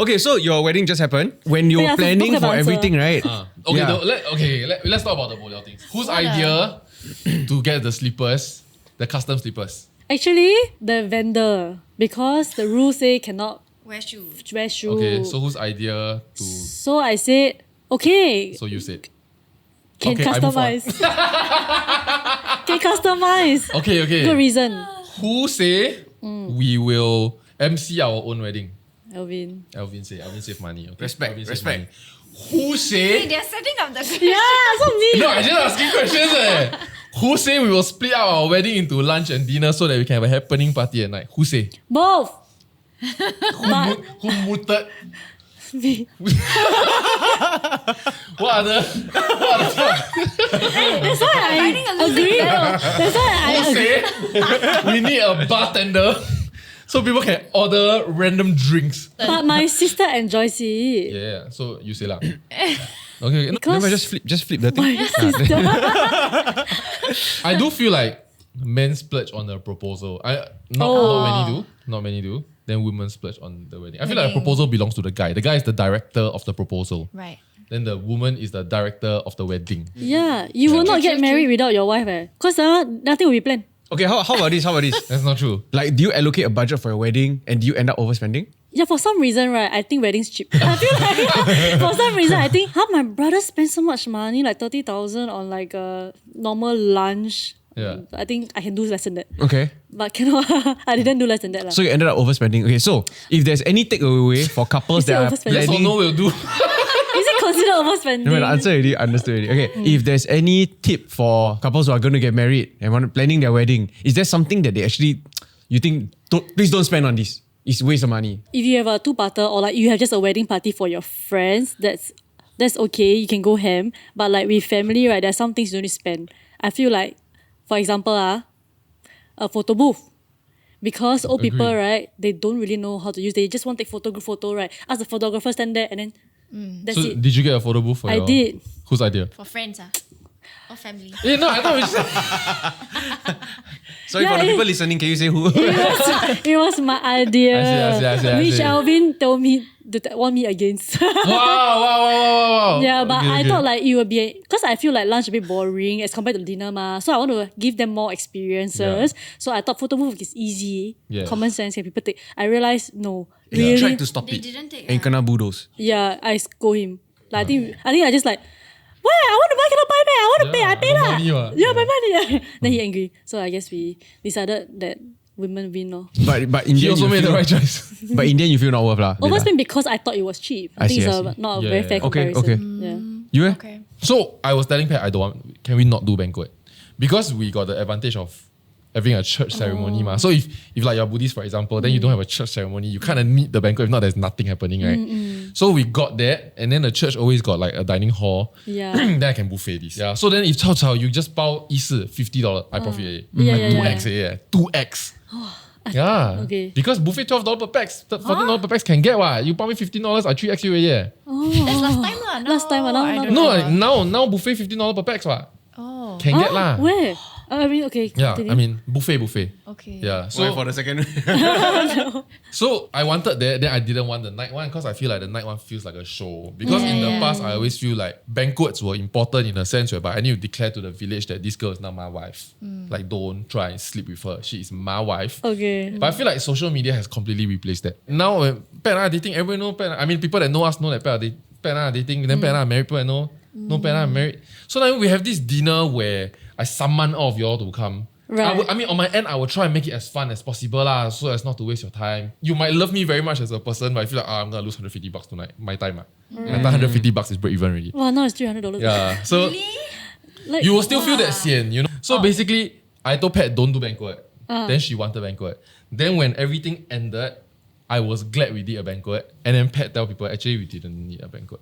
[SPEAKER 1] Okay, so your wedding just happened. When you
[SPEAKER 4] Wait, I
[SPEAKER 1] were
[SPEAKER 4] have to
[SPEAKER 1] planning
[SPEAKER 4] book
[SPEAKER 1] for
[SPEAKER 4] an answer.
[SPEAKER 1] everything, right?
[SPEAKER 3] Okay,
[SPEAKER 1] Yeah.
[SPEAKER 3] let's talk about the boliao things. Whose idea to get the slippers, the custom slippers?
[SPEAKER 4] Actually, the vendor, because the rules say cannot
[SPEAKER 2] Wear shoes.
[SPEAKER 4] wear shoe.
[SPEAKER 3] Okay, so whose idea to?
[SPEAKER 4] So I said, okay,
[SPEAKER 3] So you said.
[SPEAKER 4] can
[SPEAKER 3] okay, I move on.
[SPEAKER 4] customize. Can customize.
[SPEAKER 3] Okay.
[SPEAKER 4] Good reason.
[SPEAKER 3] Who say we will MC our own wedding?
[SPEAKER 4] Alvin.
[SPEAKER 3] Alvin save money. Okay?
[SPEAKER 1] Respect,
[SPEAKER 3] Alvin save
[SPEAKER 1] respect.
[SPEAKER 3] money. Who say?
[SPEAKER 2] They're setting up the
[SPEAKER 4] Yeah, so me.
[SPEAKER 3] No, I just asking questions. Who say we will split up our wedding into lunch and dinner so that we can have a happening party at night? Who say?
[SPEAKER 4] Both.
[SPEAKER 3] Who muted?
[SPEAKER 4] Me.
[SPEAKER 3] What other?
[SPEAKER 4] That's why I agree. That's why I
[SPEAKER 3] Who
[SPEAKER 4] agree.
[SPEAKER 3] say we need a bartender so people can order random drinks?
[SPEAKER 4] But my sister enjoys it.
[SPEAKER 3] Yeah. So you say lah. Okay.
[SPEAKER 4] Because
[SPEAKER 1] No, just flip the thing.
[SPEAKER 4] my sister.
[SPEAKER 3] I do feel like men splurge on the proposal. Not many do. Then women splurge on the wedding. I feel like the proposal belongs to the guy. The guy is the director of the proposal.
[SPEAKER 2] Right.
[SPEAKER 3] Then the woman is the director of the wedding.
[SPEAKER 4] Yeah, you will not get married without your wife, Because nothing will be planned.
[SPEAKER 1] Okay, how about this?
[SPEAKER 3] That's not true.
[SPEAKER 1] Like, do you allocate a budget for your wedding and do you end up overspending?
[SPEAKER 4] Yeah, for some reason, right, I think wedding's cheap. I feel like for some reason, I think, my brother spent so much money, like 30,000 on like a normal lunch.
[SPEAKER 3] Yeah.
[SPEAKER 4] I think I can do less than that.
[SPEAKER 1] Okay.
[SPEAKER 4] But cannot, I didn't do less than that.
[SPEAKER 1] So you ended up overspending. Okay, so if there's any takeaway for couples
[SPEAKER 4] Is it
[SPEAKER 1] that are
[SPEAKER 4] overspending?
[SPEAKER 3] Yes or
[SPEAKER 1] planning...
[SPEAKER 3] no will do.
[SPEAKER 4] Is it considered overspending?
[SPEAKER 1] No, the answer already understood already. Okay, if there's any tip for couples who are going to get married and planning their wedding, is there something that they actually, you think, please don't spend on this. It's a waste of money.
[SPEAKER 4] If you have a two-parter or like you have just a wedding party for your friends, that's okay. You can go ham. But like with family, right, there are some things you don't need to spend. I feel like, for example, a photo booth. Because old people,
[SPEAKER 3] Agreed.
[SPEAKER 4] right, they don't really know how to use. They just want to take photo, right? Ask the photographer stand there and then that's
[SPEAKER 3] So
[SPEAKER 4] it.
[SPEAKER 3] did you get a photo booth for
[SPEAKER 4] I
[SPEAKER 3] your...
[SPEAKER 4] did.
[SPEAKER 3] Whose idea?
[SPEAKER 2] For friends, or family.
[SPEAKER 3] Yeah, no, I thought we just...
[SPEAKER 1] Sorry
[SPEAKER 4] Yeah,
[SPEAKER 1] for the
[SPEAKER 4] it-
[SPEAKER 1] people listening, can you say who?
[SPEAKER 4] It was my idea.
[SPEAKER 3] I see.
[SPEAKER 4] Which Alvin told me to want me against.
[SPEAKER 3] Wow.
[SPEAKER 4] Yeah, but
[SPEAKER 3] Okay,
[SPEAKER 4] I
[SPEAKER 3] okay.
[SPEAKER 4] thought like it would be because I feel like lunch a bit boring as compared to dinner So I want to give them more experiences. So I thought photo booth is easy,
[SPEAKER 3] Yeah.
[SPEAKER 4] common sense, can people take. I realized no,
[SPEAKER 1] You
[SPEAKER 4] really.
[SPEAKER 1] tried to stop
[SPEAKER 2] They
[SPEAKER 1] it.
[SPEAKER 2] didn't take.
[SPEAKER 1] And kena bulldoze.
[SPEAKER 4] Yeah, I scold him. Like I think I just like, why I want to buy cannot buy man. I want to pay. I pay
[SPEAKER 3] no
[SPEAKER 4] lah.
[SPEAKER 3] money what.
[SPEAKER 4] Yeah, my money. Then he angry. So I guess we decided that women win.
[SPEAKER 1] But in
[SPEAKER 3] He
[SPEAKER 1] the end,
[SPEAKER 3] also
[SPEAKER 1] you
[SPEAKER 3] made the
[SPEAKER 1] feel,
[SPEAKER 3] right choice.
[SPEAKER 1] But in the end, you feel not worth lah.
[SPEAKER 4] Overspend because I thought it was cheap.
[SPEAKER 1] I
[SPEAKER 4] think
[SPEAKER 1] see,
[SPEAKER 4] it's
[SPEAKER 1] I see.
[SPEAKER 4] not a
[SPEAKER 3] Yeah,
[SPEAKER 4] very
[SPEAKER 3] yeah.
[SPEAKER 4] fair
[SPEAKER 1] Okay,
[SPEAKER 4] comparison.
[SPEAKER 1] okay.
[SPEAKER 4] Yeah.
[SPEAKER 1] You eh?
[SPEAKER 2] Okay.
[SPEAKER 3] So I was telling Pat, can we not do banquet? Because we got the advantage of having a church ceremony. So if like you're Buddhist, for example, then you don't have a church ceremony, you kind of need the banquet. If not, there's nothing happening, right? So we got that, and then the church always got like a dining hall.
[SPEAKER 4] Yeah.
[SPEAKER 3] Then I can buffet this. Yeah. So then if Chow Chow, you just 包1次 $50, I profit already.
[SPEAKER 4] Yeah,
[SPEAKER 3] Like
[SPEAKER 4] yeah,
[SPEAKER 3] 2x, yeah. 2x. Yeah.
[SPEAKER 4] Okay.
[SPEAKER 3] Because buffet $12 per pax, $14 per pax can get what? You buy me $15, I 3x you already. Yeah.
[SPEAKER 2] That's last time lah.
[SPEAKER 4] Last time lah, now-
[SPEAKER 2] I don't
[SPEAKER 3] No,
[SPEAKER 2] know.
[SPEAKER 3] like now buffet $15 per pax what?
[SPEAKER 2] Oh.
[SPEAKER 3] Can get lah.
[SPEAKER 4] Where? I mean, okay.
[SPEAKER 3] Yeah,
[SPEAKER 4] continue.
[SPEAKER 3] I mean buffet.
[SPEAKER 2] Okay.
[SPEAKER 3] Yeah.
[SPEAKER 1] So
[SPEAKER 3] So
[SPEAKER 1] for the second,
[SPEAKER 3] So I wanted that, then I didn't want the night one because I feel like the night one feels like a show. Because in the past, I always feel like banquets were important in a sense whereby I need to declare to the village that this girl is not my wife. Like, don't try and sleep with her. She is my wife.
[SPEAKER 4] Okay.
[SPEAKER 3] But I feel like social media has completely replaced that. Now, when Pat and I are dating, everyone know Pat. I mean, people that know us know that Pat and I are dating. Then Pat and I are married. People that know Pat and I are married. So now we have this dinner where I summon all of y'all to come.
[SPEAKER 4] Right.
[SPEAKER 3] I mean, on my end, I will try and make it as fun as possible lah, so as not to waste your time. You might love me very much as a person, but I feel like I'm gonna lose $150 tonight. My time. And $150 is break even already.
[SPEAKER 4] Wow, now it's $300.
[SPEAKER 3] Yeah. So
[SPEAKER 4] Like,
[SPEAKER 3] you will still feel that sian, you know? So basically, I told Pat, don't do banquet. Then she wanted banquet. Then when everything ended, I was glad we did a banquet. And then Pat tell people, actually, we didn't need a banquet.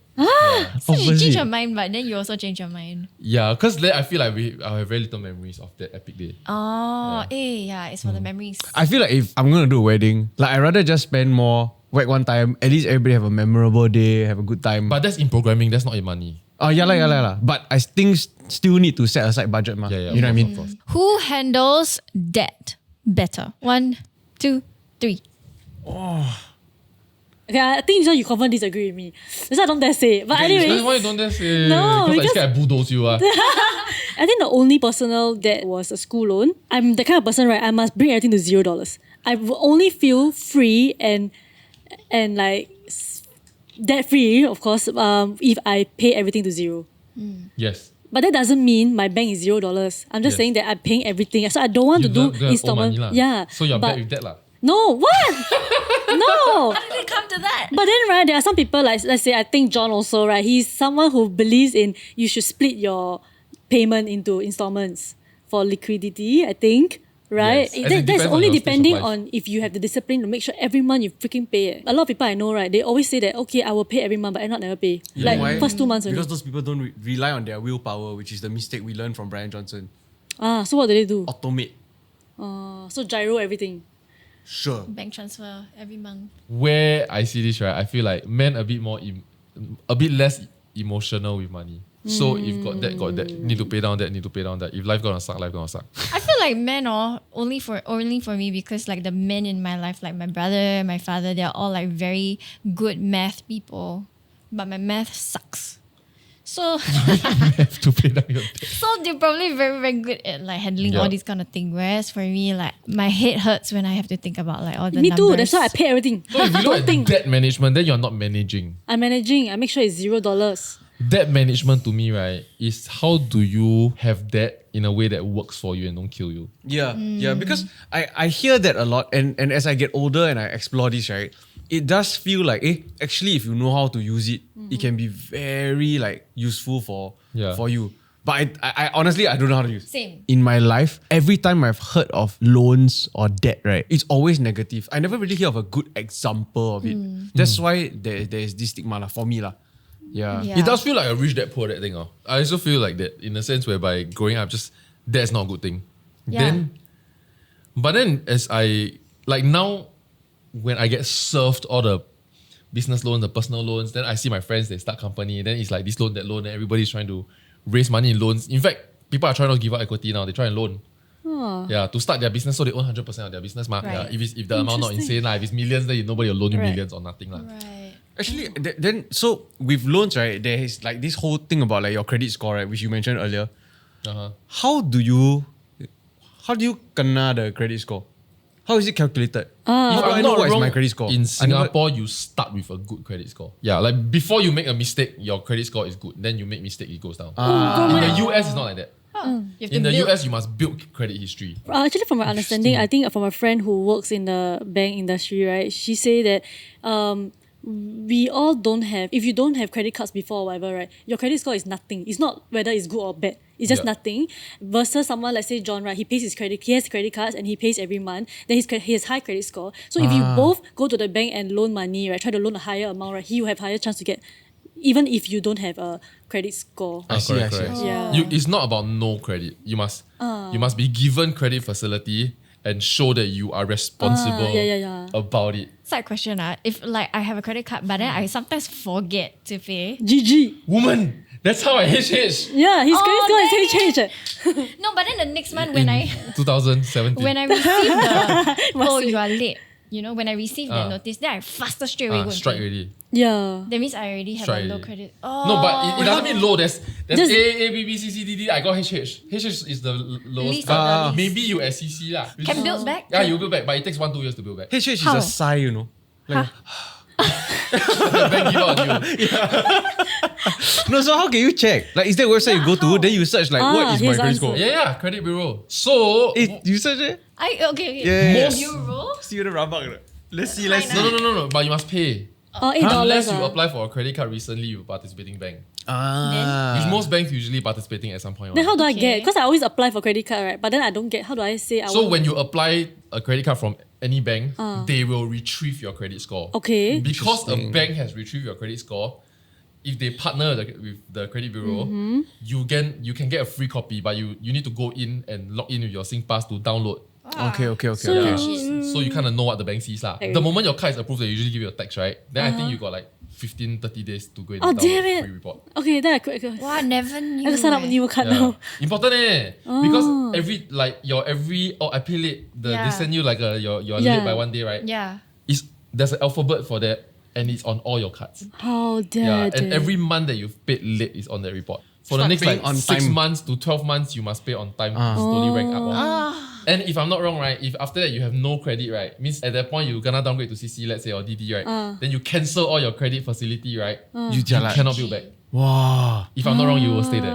[SPEAKER 2] So you change your mind, but then you also change your mind.
[SPEAKER 3] Yeah, because then I feel like I have very little memories of that epic day.
[SPEAKER 2] Oh, it's for the memories.
[SPEAKER 1] I feel like if I'm gonna do a wedding, like I'd rather just spend more, whack one time. At least everybody have a memorable day, have a good time.
[SPEAKER 3] But that's in programming, that's not in money.
[SPEAKER 1] Oh, yeah lah. But I think still need to set aside budget, ma.
[SPEAKER 3] Yeah,
[SPEAKER 1] You know what I mean?
[SPEAKER 3] of course.
[SPEAKER 2] Who handles debt better? 1, 2, 3.
[SPEAKER 4] Okay, I think this one you confirm disagree with me. That's why I don't dare say it. But
[SPEAKER 3] That's
[SPEAKER 4] anyway,
[SPEAKER 3] why you don't dare say.
[SPEAKER 4] No,
[SPEAKER 3] because I
[SPEAKER 4] because-
[SPEAKER 3] scared I bulldoze you.
[SPEAKER 4] I think the only personal debt was a school loan. I'm the kind of person, right? I must bring everything to $0. I will only feel free and like debt free, of course, if I pay everything to zero.
[SPEAKER 3] Yes.
[SPEAKER 4] But that doesn't mean my bank is $0. I'm just
[SPEAKER 3] Yes.
[SPEAKER 4] saying that I'm paying everything. So I don't want to do
[SPEAKER 3] gonna owe
[SPEAKER 4] installment.
[SPEAKER 3] money lah.
[SPEAKER 4] Yeah.
[SPEAKER 3] So you're
[SPEAKER 4] but
[SPEAKER 3] bad with that lah.
[SPEAKER 4] no, what? No.
[SPEAKER 2] How did it come to that?
[SPEAKER 4] But then, right, there are some people, like, let's say, I think John also, right, he's someone who believes in you should split your payment into installments for liquidity, I think, right?
[SPEAKER 3] Yes. As it
[SPEAKER 4] That's
[SPEAKER 3] depends on
[SPEAKER 4] only
[SPEAKER 3] your stage of
[SPEAKER 4] depending
[SPEAKER 3] life.
[SPEAKER 4] on if you have the discipline to make sure every month you freaking pay it. A lot of people I know, right, they always say that, okay, I will pay every month, but I never pay.
[SPEAKER 1] You know
[SPEAKER 4] Like,
[SPEAKER 1] why?
[SPEAKER 4] first 2 months only.
[SPEAKER 1] Because those people don't rely on their willpower, which is the mistake we learned from Brian Johnson.
[SPEAKER 4] So what do they do?
[SPEAKER 1] Automate.
[SPEAKER 4] So gyro everything.
[SPEAKER 1] Sure.
[SPEAKER 2] Bank transfer every month.
[SPEAKER 3] Where I see this, right, I feel like men a bit more, a bit less emotional with money. So if got that, need to pay down that, need to pay down that. If life gonna suck, life gonna suck.
[SPEAKER 2] I feel like men are only for me because like the men in my life, like my brother, my father, they're all like very good math people, but my math sucks. So
[SPEAKER 3] Have to pay down your debt.
[SPEAKER 2] so they're probably very very good at like handling
[SPEAKER 3] Yeah.
[SPEAKER 2] all these kind of things. Whereas for me, like my head hurts when I have to think about like all the
[SPEAKER 4] Me
[SPEAKER 2] numbers.
[SPEAKER 4] too. That's why I pay everything.
[SPEAKER 3] So if you
[SPEAKER 4] Don't
[SPEAKER 3] look at
[SPEAKER 4] think.
[SPEAKER 3] debt management, then you're not managing.
[SPEAKER 4] I'm managing. I make sure it's $0.
[SPEAKER 3] Debt management to me, right, is how do you have debt in a way that works for you and don't kill you.
[SPEAKER 1] Yeah, because I hear that a lot, and as I get older and I explore this, right, it does feel like, actually, if you know how to use it, it can be very like useful for you. But I honestly, I don't know how to use it.
[SPEAKER 2] Same.
[SPEAKER 1] In my life, every time I've heard of loans or debt, right, it's always negative. I never really hear of a good example of it. That's why there's this stigma lah, for me lah. Yeah.
[SPEAKER 2] Yeah.
[SPEAKER 3] It does feel like a rich dad, poor dad thing. I also feel like that in a sense whereby growing up, just that's not a good thing.
[SPEAKER 2] Yeah.
[SPEAKER 3] But then as I, like now, when I get served all the business loans, the personal loans, then I see my friends, they start company, then it's like this loan, that loan, and everybody's trying to raise money in loans. In fact, people are trying to give up equity now. They try and loan. Yeah, to start their business, so they own 100% of their business.
[SPEAKER 2] Right.
[SPEAKER 3] Yeah, if the amount not insane, if it's millions, then nobody will loan you
[SPEAKER 4] Right.
[SPEAKER 3] millions or nothing.
[SPEAKER 2] Right.
[SPEAKER 1] Actually, then so with loans, right, there is like this whole thing about like your credit score, right, which you mentioned earlier.
[SPEAKER 3] Uh-huh.
[SPEAKER 1] How do you kena the credit score? How is it calculated? How do I know what is my credit score?
[SPEAKER 3] In
[SPEAKER 1] I never-
[SPEAKER 3] Singapore, you start with a good credit score. Yeah, like before you make a mistake, your credit score is good. Then you make mistake, it goes down. In the US, it's not like that.
[SPEAKER 2] You have
[SPEAKER 3] In
[SPEAKER 2] to
[SPEAKER 3] the
[SPEAKER 2] build-
[SPEAKER 3] US, you must build credit history.
[SPEAKER 4] Actually, from my understanding, I think from a friend who works in the bank industry, right, she say that we all don't have, if you don't have credit cards before or whatever, right, your credit score is nothing. It's not whether it's good or bad. It's just
[SPEAKER 3] Yeah.
[SPEAKER 4] nothing. Versus someone, let's say John, right, he has credit cards and he pays every month. Then he has high credit score. So if you both go to the bank and loan money, right, try to loan a higher amount, right, he will have higher chance to get, even if you don't have a credit score.
[SPEAKER 1] I see.
[SPEAKER 3] Correct.
[SPEAKER 4] Yeah.
[SPEAKER 3] It's not about no credit. You must be given credit facility and show that you are responsible
[SPEAKER 4] yeah.
[SPEAKER 3] about it.
[SPEAKER 2] Side question, if like I have a credit card, but then I sometimes forget to pay.
[SPEAKER 4] GG.
[SPEAKER 3] Woman, That's how I HH.
[SPEAKER 4] Yeah, his credit score is
[SPEAKER 2] dang
[SPEAKER 4] changed.
[SPEAKER 2] No, but then the next month when I
[SPEAKER 3] 2017.
[SPEAKER 2] when I received the
[SPEAKER 4] Must
[SPEAKER 2] oh
[SPEAKER 4] be.
[SPEAKER 2] you are late. You know, when I received that notice, then I faster straight away go and
[SPEAKER 3] strike
[SPEAKER 2] pay.
[SPEAKER 3] already.
[SPEAKER 4] Yeah.
[SPEAKER 2] That means I already have
[SPEAKER 3] Strike
[SPEAKER 2] a low
[SPEAKER 3] already.
[SPEAKER 2] credit. Oh.
[SPEAKER 3] No, but it doesn't mean low. There's
[SPEAKER 4] Just-
[SPEAKER 3] A, B, B, C, C, D, D. I got HH. HH is the lowest.
[SPEAKER 2] Least
[SPEAKER 3] But
[SPEAKER 2] of the least.
[SPEAKER 3] maybe you at CC lah. which
[SPEAKER 2] Can
[SPEAKER 3] is-
[SPEAKER 2] build back?
[SPEAKER 3] Yeah, you build back, but it takes 1-2 years to build back.
[SPEAKER 1] HH is
[SPEAKER 4] How?
[SPEAKER 1] a sigh, you know. Like,
[SPEAKER 3] The bank give out on you.
[SPEAKER 1] no, so how can you check? Like, is there a website you go to? Then you search like, what is my
[SPEAKER 4] here's
[SPEAKER 1] credit
[SPEAKER 4] answer.
[SPEAKER 1] score?
[SPEAKER 3] Yeah, credit bureau. So
[SPEAKER 1] You search it?
[SPEAKER 2] Okay.
[SPEAKER 1] Yeah.
[SPEAKER 3] Most-
[SPEAKER 2] Euro?
[SPEAKER 1] See whether rabak. Let's see.
[SPEAKER 3] no, but you must pay.
[SPEAKER 4] Oh, $8.
[SPEAKER 3] Unless you apply for a credit card recently with participating bank.
[SPEAKER 1] Ah.
[SPEAKER 3] Which most banks usually participating at some point.
[SPEAKER 4] Then
[SPEAKER 3] right?
[SPEAKER 4] how do I
[SPEAKER 2] Okay.
[SPEAKER 4] get? Because I always apply for credit card, right? But then I don't get. How do I say? I
[SPEAKER 3] So
[SPEAKER 4] want-
[SPEAKER 3] when you apply a credit card from any bank, they will retrieve your credit score.
[SPEAKER 4] Okay.
[SPEAKER 3] Because a
[SPEAKER 1] Interesting.
[SPEAKER 3] bank has retrieved your credit score, if they partner with the credit bureau, you can get a free copy, but you need to go in and log in with your SingPass to download.
[SPEAKER 1] Okay.
[SPEAKER 4] So-
[SPEAKER 3] Yeah.
[SPEAKER 2] Mm.
[SPEAKER 3] So you kind of know what the bank sees lah.
[SPEAKER 4] Okay.
[SPEAKER 3] The moment your card is approved, they usually give you a text, right? Then I think you got like 15-30 days to go and
[SPEAKER 4] Oh,
[SPEAKER 3] download
[SPEAKER 4] damn
[SPEAKER 3] the
[SPEAKER 4] it.
[SPEAKER 3] free report.
[SPEAKER 4] Okay, then I could.
[SPEAKER 2] Wow, never knew.
[SPEAKER 4] I have to sign up a
[SPEAKER 2] eh.
[SPEAKER 4] new card
[SPEAKER 3] Yeah.
[SPEAKER 4] now.
[SPEAKER 3] Important because I pay late. They
[SPEAKER 2] Yeah.
[SPEAKER 3] send you like you're
[SPEAKER 4] Yeah.
[SPEAKER 3] late by 1 day, right?
[SPEAKER 2] Yeah.
[SPEAKER 3] There's an alphabet for that, and it's on all your cards.
[SPEAKER 4] How dare
[SPEAKER 3] Yeah,
[SPEAKER 4] they?
[SPEAKER 3] and every month that you've paid late is on that report. For the
[SPEAKER 1] Start
[SPEAKER 3] next
[SPEAKER 1] paying
[SPEAKER 3] like
[SPEAKER 1] on
[SPEAKER 3] 6
[SPEAKER 1] time.
[SPEAKER 3] months to 12 months, you must pay on time to slowly rank up. And if I'm not wrong, right, if after that you have no credit, right, means at that point you're gonna downgrade to CC, let's say, or DD, right, then you cancel all your credit facility, right,
[SPEAKER 1] You
[SPEAKER 3] you
[SPEAKER 1] jalan.
[SPEAKER 3] cannot build back.
[SPEAKER 1] Wow.
[SPEAKER 3] If I'm not wrong, you will stay there.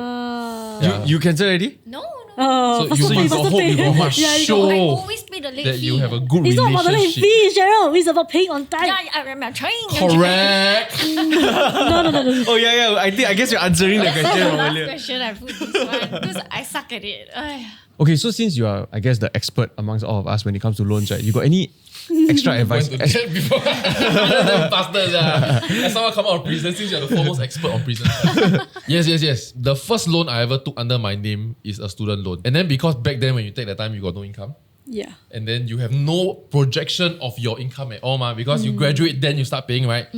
[SPEAKER 3] Yeah.
[SPEAKER 1] You cancel already?
[SPEAKER 2] No.
[SPEAKER 4] Oh,
[SPEAKER 3] So you got hope, you got must
[SPEAKER 4] Yeah, you
[SPEAKER 3] show
[SPEAKER 2] I always pay the late
[SPEAKER 3] that
[SPEAKER 2] fee.
[SPEAKER 3] you have a good
[SPEAKER 4] It's not about the late
[SPEAKER 3] relationship.
[SPEAKER 4] fee, Cheryl. It's about paying on time.
[SPEAKER 2] Yeah, I'm trying.
[SPEAKER 3] Correct.
[SPEAKER 4] No.
[SPEAKER 1] Oh yeah. I guess you're answering the
[SPEAKER 2] That's the
[SPEAKER 1] question from
[SPEAKER 2] last
[SPEAKER 1] earlier.
[SPEAKER 2] question I put this one because I suck at it. Ay.
[SPEAKER 1] Okay, so since you are, I guess, the expert amongst all of us when it comes to loans, right? You got any extra advice?
[SPEAKER 3] Went to that before. Damn bastards, As someone come out of prison, since you're the foremost expert on prison. Yes. The first loan I ever took under my name is a student loan. And then because back then when you take that time, you got no income.
[SPEAKER 4] Yeah.
[SPEAKER 3] And then you have no projection of your income at all, because you graduate, then you start paying, right?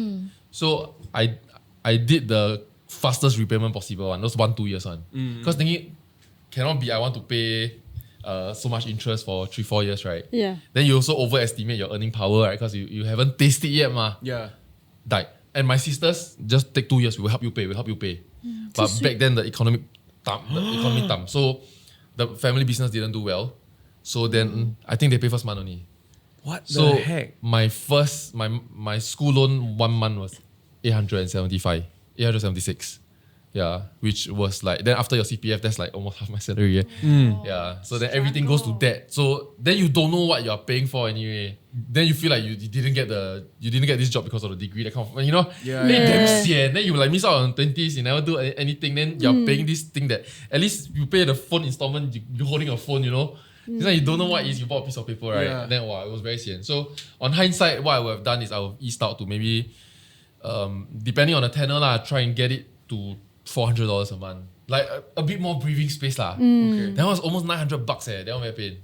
[SPEAKER 3] So I did the fastest repayment possible one, those 1-2 years one. Because thinking, cannot be I want to pay so much interest for 3-4 years, right?
[SPEAKER 4] Yeah.
[SPEAKER 3] Then you also overestimate your earning power, right? Because you haven't tasted it yet,
[SPEAKER 1] Yeah.
[SPEAKER 3] Died. And my sisters just take 2 years, we will help you pay. But back then the economy thumb. So the family business didn't do well. So then I think they pay first month only.
[SPEAKER 1] What
[SPEAKER 3] So
[SPEAKER 1] the heck?
[SPEAKER 3] my school loan 1 month was 876. Yeah, which was like, then after your CPF, that's like almost half my salary. Yeah, so then everything goes to debt. So then you don't know what you're paying for anyway. Then you feel like you didn't get this job because of the degree, that kind of,
[SPEAKER 1] Yeah.
[SPEAKER 3] then damn sian. Then you like miss out on 20s, you never do anything. Then you're paying this thing that at least you pay the phone installment. You're holding a phone, This one you don't know what it is. You bought a piece of paper, right?
[SPEAKER 1] Yeah.
[SPEAKER 3] Then it was very sian. So on hindsight, what I would have done is I would have eased out to maybe, depending on the tenor try and get it to $400 a month, like a bit more breathing space lah.
[SPEAKER 1] Okay.
[SPEAKER 3] That was almost $900. That one very pain.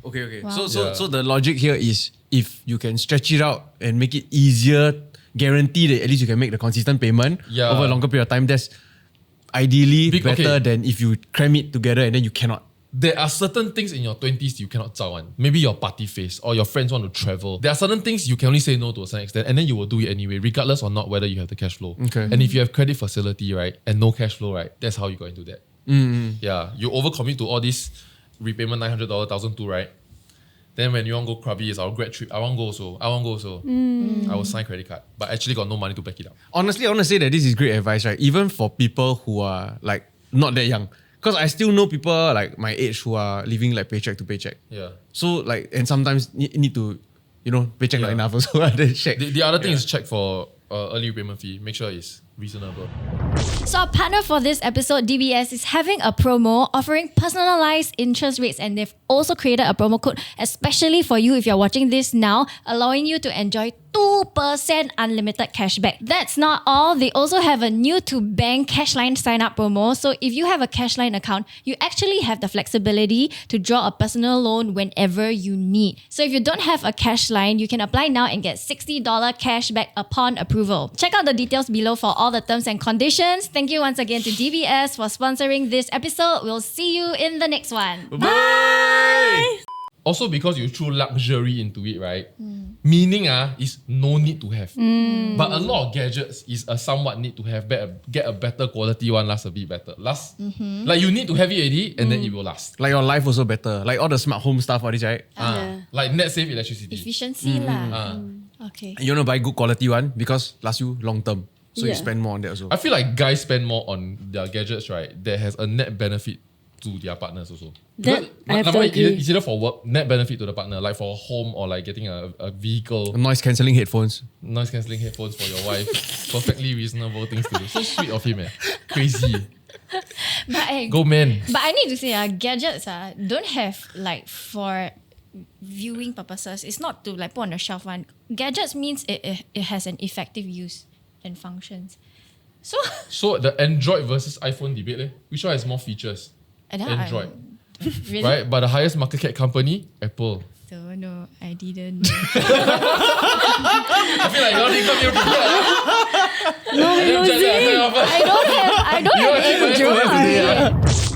[SPEAKER 1] Okay.
[SPEAKER 2] Wow.
[SPEAKER 1] So the logic here is if you can stretch it out and make it easier, guarantee that at least you can make the consistent payment
[SPEAKER 3] Yeah.
[SPEAKER 1] over a longer period of time. That's ideally
[SPEAKER 3] Big-
[SPEAKER 1] better
[SPEAKER 3] okay.
[SPEAKER 1] than if you cram it together and then you cannot.
[SPEAKER 3] There are certain things in your 20s you cannot zao one. Maybe your party face or your friends want to travel. There are certain things you can only say no to a certain extent, and then you will do it anyway, regardless or not whether you have the cash flow.
[SPEAKER 1] Okay.
[SPEAKER 3] And if you have credit facility, right, and no cash flow, right, that's how you got into that. Yeah, you overcommit to all this repayment $900, $1,200, right? Then when you want to go Krabi, it's our grad trip. I want to go also. I will sign credit card, but actually got no money to back it up.
[SPEAKER 1] Honestly, I want to say that this is great advice, right? Even for people who are like not that young. Because I still know people like my age who are living like paycheck to paycheck.
[SPEAKER 3] Yeah.
[SPEAKER 1] So like, and sometimes need to, paycheck not
[SPEAKER 3] Yeah.
[SPEAKER 1] enough also. Then check.
[SPEAKER 3] The other thing is check for early repayment fee. Make sure it's reasonable.
[SPEAKER 2] So our partner for this episode, DBS, is having a promo offering personalized interest rates, and they've also created a promo code especially for you if you're watching this now, allowing you to enjoy 2% unlimited cashback. That's not all. They also have a new to bank Cashline sign up promo. So if you have a Cashline account, you actually have the flexibility to draw a personal loan whenever you need. So if you don't have a Cashline, you can apply now and get $60 cashback upon approval. Check out the details below for all the terms and conditions. Thank you once again to DBS for sponsoring this episode. We'll see you in the next one.
[SPEAKER 1] Bye!
[SPEAKER 3] Also, because you threw luxury into it, right? Meaning is no need to have. But a lot of gadgets is a somewhat need to have. Get a better quality one, last a bit better. Like you need to have it already and then it will last.
[SPEAKER 1] Like your life also better. Like all the smart home stuff, all this, right?
[SPEAKER 3] Like net save electricity.
[SPEAKER 2] Efficiency lah. Okay.
[SPEAKER 1] You want to buy good quality one because last you long term. So you spend more on that also.
[SPEAKER 3] I feel like guys spend more on their gadgets, right? That has a net benefit to their partners also.
[SPEAKER 4] That
[SPEAKER 3] Because
[SPEAKER 4] I have to
[SPEAKER 3] number one,
[SPEAKER 4] agree.
[SPEAKER 3] it's either for work, net benefit to the partner, like for a home or like getting a vehicle,
[SPEAKER 1] Noise cancelling headphones.
[SPEAKER 3] noise cancelling headphones for your wife. Perfectly reasonable things to do. So sweet of him, Crazy.
[SPEAKER 2] But,
[SPEAKER 3] Go man.
[SPEAKER 2] but I need to say, gadgets don't have like for viewing purposes. It's not to like put on the shelf one. Gadgets means it has an effective use and functions. So
[SPEAKER 3] the Android versus iPhone debate, which one has more features? Android.
[SPEAKER 2] Really?
[SPEAKER 3] Right? But the highest market cap company, Apple.
[SPEAKER 2] Don't know. I didn't know.
[SPEAKER 3] I feel like you only come here prepared.
[SPEAKER 4] No,
[SPEAKER 3] I
[SPEAKER 2] I don't have
[SPEAKER 3] You
[SPEAKER 2] Android.
[SPEAKER 3] want to